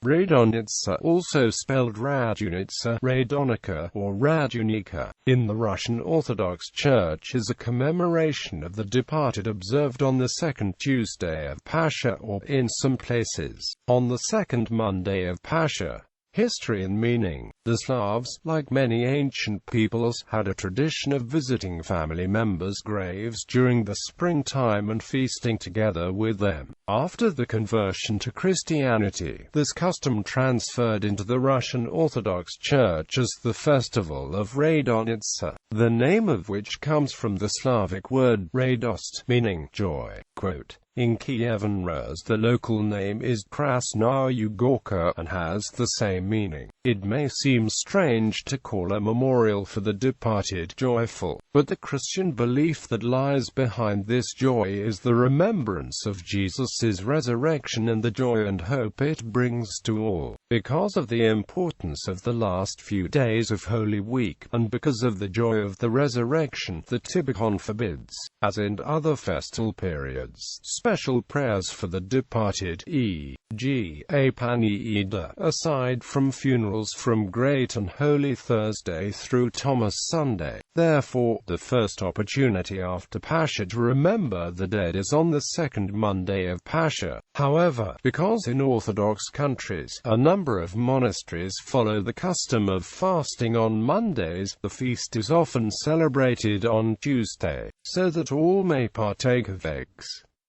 Radonitsa, also spelled Radunitsa, Radonica, or Radunica, in the Russian Orthodox Church is a commemoration of the departed observed on the second Tuesday of Pascha, or, in some places, on the second Monday of Pascha. History and meaning. The Slavs, like many ancient peoples, had a tradition of visiting family members' graves during the springtime and feasting together with them. After the conversion to Christianity, this custom transferred into the Russian Orthodox Church as the festival of Radonitsa, the name of which comes from the Slavic word radost, meaning joy. Quote, in Kievan Rus, the local name is Krasnaya Gorka and has the same meaning. It may seem strange to call a memorial for the departed joyful, but the Christian belief that lies behind this joy is the remembrance of Jesus' resurrection and the joy and hope it brings to all. Because of the importance of the last few days of Holy Week, and because of the joy of the resurrection, the Typicon forbids, as in other festal periods, special prayers for the departed, e.g., a Paneida, aside from funerals from Great and Holy Thursday through Thomas Sunday. Therefore, the first opportunity after Pascha to remember the dead is on the second Monday of Pascha. However, because in Orthodox countries, a number of monasteries follow the custom of fasting on Mondays, the feast is often celebrated on Tuesday, so that all may partake of eggs.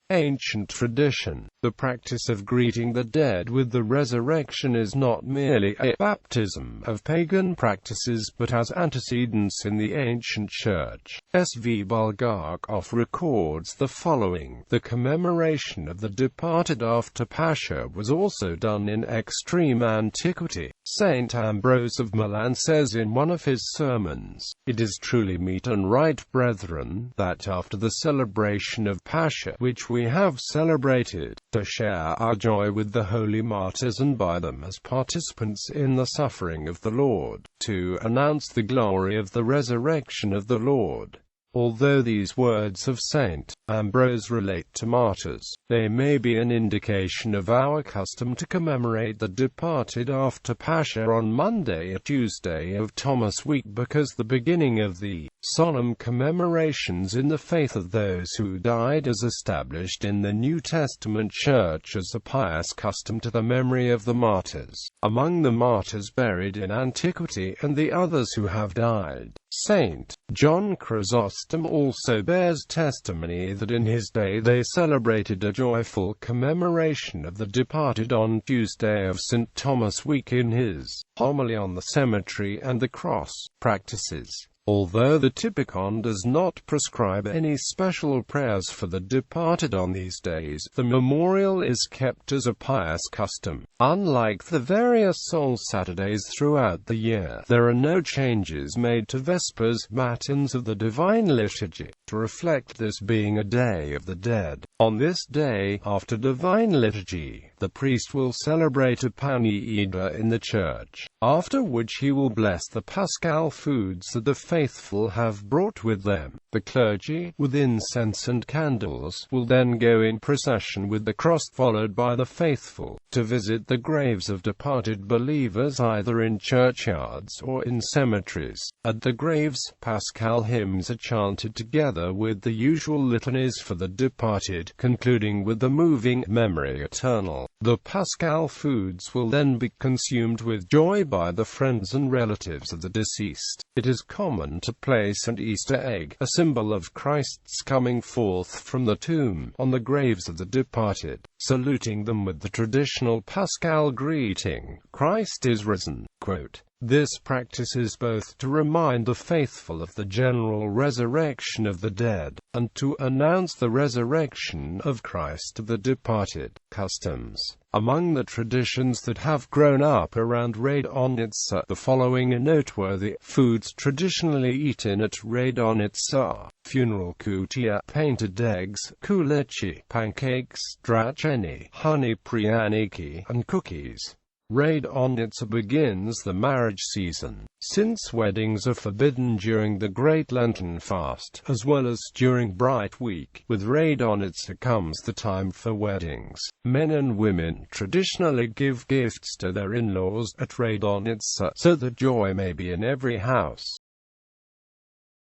Ancient tradition. The practice of greeting the dead with the resurrection is not merely a baptism of pagan practices but has antecedents in the ancient church. S.V. Bulgakov records the following: the commemoration of the departed after Pascha was also done in extreme antiquity. Saint Ambrose of Milan says in one of his sermons, "It is truly meet and right, brethren, that after the celebration of Pascha, which we have celebrated, to share our joy with the holy martyrs and by them as participants in the suffering of the Lord, to announce the glory of the resurrection of the Lord." Although these words of St. Ambrose relate to martyrs, they may be an indication of our custom to commemorate the departed after Pascha on Monday or Tuesday of Thomas Week, because the beginning of the solemn commemorations in the faith of those who died is established in the New Testament Church as a pious custom to the memory of the martyrs. Among the martyrs buried in antiquity and the others who have died, St. John Chrysostom also bears testimony that in his day they celebrated a joyful commemoration of the departed on Tuesday of St. Thomas Week in his homily on the cemetery and the cross. Practices. Although the Typicon does not prescribe any special prayers for the departed on these days, the memorial is kept as a pious custom. Unlike the various Soul Saturdays throughout the year, there are no changes made to Vespers, Matins of the Divine Liturgy, to reflect this being a Day of the Dead. On this day, after Divine Liturgy, the priest will celebrate a Paneida in the church, after which he will bless the Paschal foods that the faithful have brought with them. The clergy, with incense and candles, will then go in procession with the cross, followed by the faithful, to visit the graves of departed believers either in churchyards or in cemeteries. At the graves, Paschal hymns are chanted together with the usual litanies for the departed, concluding with the moving Memory Eternal. The Paschal foods will then be consumed with joy by the friends and relatives of the deceased. It is common to place an Easter egg, a symbol of Christ's coming forth from the tomb, on the graves of the departed, saluting them with the traditional Paschal greeting, "Christ is risen." Quote, this practice is both to remind the faithful of the general resurrection of the dead, and to announce the resurrection of Christ to the departed. Customs. Among the traditions that have grown up around Radonitsa, the following are noteworthy. Foods traditionally eaten at Radonitsa: funeral kutia, painted eggs, kulechi, pancakes, dracheni, honey pryaniki, and cookies. Radonitsa begins the marriage season, since weddings are forbidden during the Great Lenten Fast, as well as during Bright Week. With Radonitsa comes the time for weddings. Men and women traditionally give gifts to their in-laws at Radonitsa, so that joy may be in every house.